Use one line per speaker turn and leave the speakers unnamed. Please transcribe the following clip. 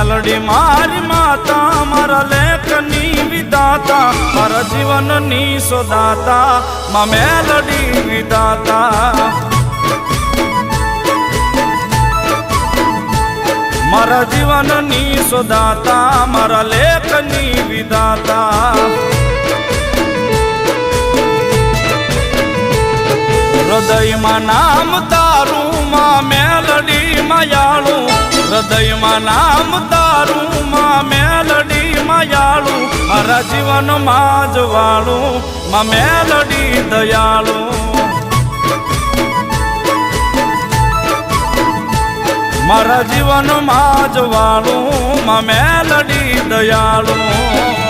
મેલડી મારી માતા મારા લેખની વિધાતા મારા જીવનની સોદાતા માં મેલડી વિધાતા મારા જીવનની સોદાતા મારા લેખની વિધાતા હૃદયમાં નામ તારું માં મેલડી માયાળું હૃદયમાં નામ તારું માં મેલડી માયાળું મારા જીવનમાં જવાળું માં મેલડી દયાળું મારા જીવનમાં જવાળું માં મેલડી દયાળું